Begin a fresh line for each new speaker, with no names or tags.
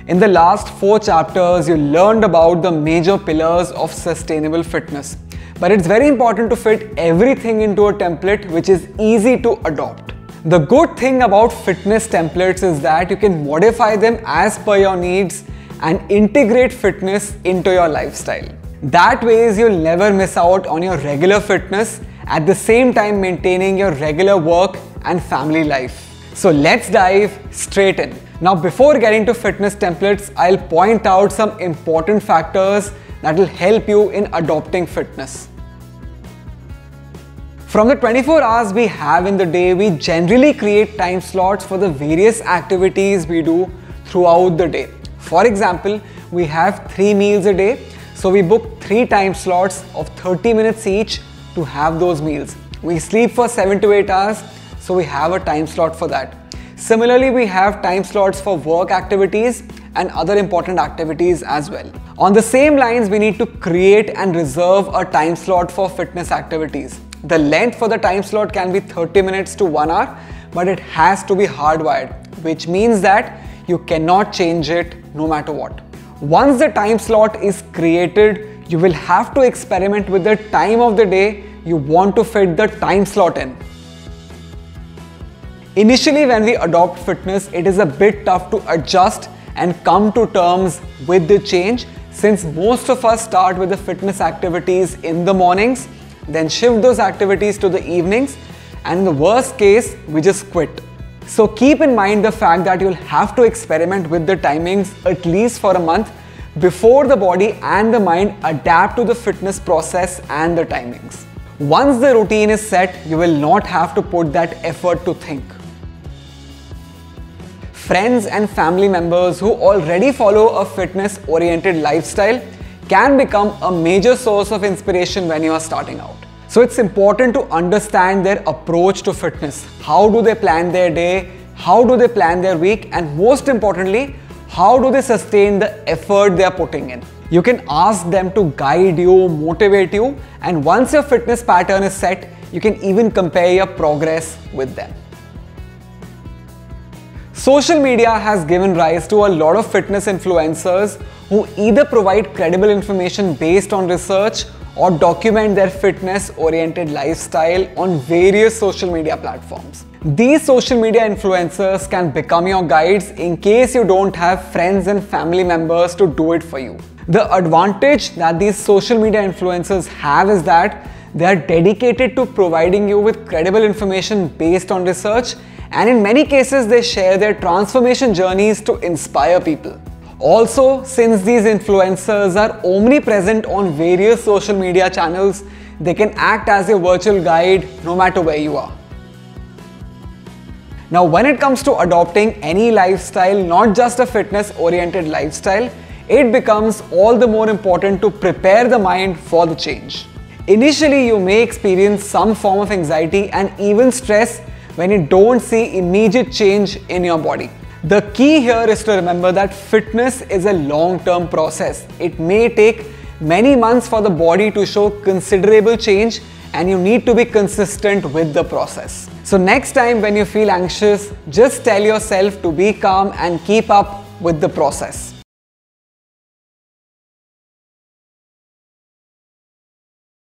In the last 4 chapters, you learned about the major pillars of sustainable fitness. But it's very important to fit everything into a template which is easy to adopt. The good thing about fitness templates is that you can modify them as per your needs and integrate fitness into your lifestyle. That way, you'll never miss out on your regular fitness, at the same time maintaining your regular work and family life. So let's dive straight in. Now, before getting to fitness templates, I'll point out some important factors that will help you in adopting fitness. From the 24 hours we have in the day, we generally create time slots for the various activities we do throughout the day. For example, we have 3 meals a day, so we book 3 time slots of 30 minutes each to have those meals. We sleep for 7 to 8 hours, so we have a time slot for that. Similarly, we have time slots for work activities and other important activities as well. On the same lines, we need to create and reserve a time slot for fitness activities. The length for the time slot can be 30 minutes to 1 hour, but it has to be hardwired, which means that you cannot change it no matter what. Once the time slot is created, you will have to experiment with the time of the day you want to fit the time slot in. Initially, when we adopt fitness, it is a bit tough to adjust and come to terms with the change, since most of us start with the fitness activities in the mornings, then shift those activities to the evenings, and in the worst case, we just quit. So keep in mind the fact that you'll have to experiment with the timings at least for a month before the body and the mind adapt to the fitness process and the timings. Once the routine is set, you will not have to put that effort to think. Friends and family members who already follow a fitness-oriented lifestyle can become a major source of inspiration when you are starting out. So it's important to understand their approach to fitness. How do they plan their day? How do they plan their week? And most importantly, how do they sustain the effort they are putting in? You can ask them to guide you, motivate you, and once your fitness pattern is set, you can even compare your progress with them. Social media has given rise to a lot of fitness influencers who either provide credible information based on research or document their fitness-oriented lifestyle on various social media platforms. These social media influencers can become your guides in case you don't have friends and family members to do it for you. The advantage that these social media influencers have is that they are dedicated to providing you with credible information based on research, and in many cases they share their transformation journeys to inspire people. Also, since these influencers are omnipresent on various social media channels, they can act as a virtual guide no matter where you are. Now, when it comes to adopting any lifestyle, not just a fitness-oriented lifestyle, it becomes all the more important to prepare the mind for the change. Initially, you may experience some form of anxiety and even stress when you don't see immediate change in your body. The key here is to remember that fitness is a long-term process. It may take many months for the body to show considerable change, and you need to be consistent with the process. So next time when you feel anxious, just tell yourself to be calm and keep up with the process.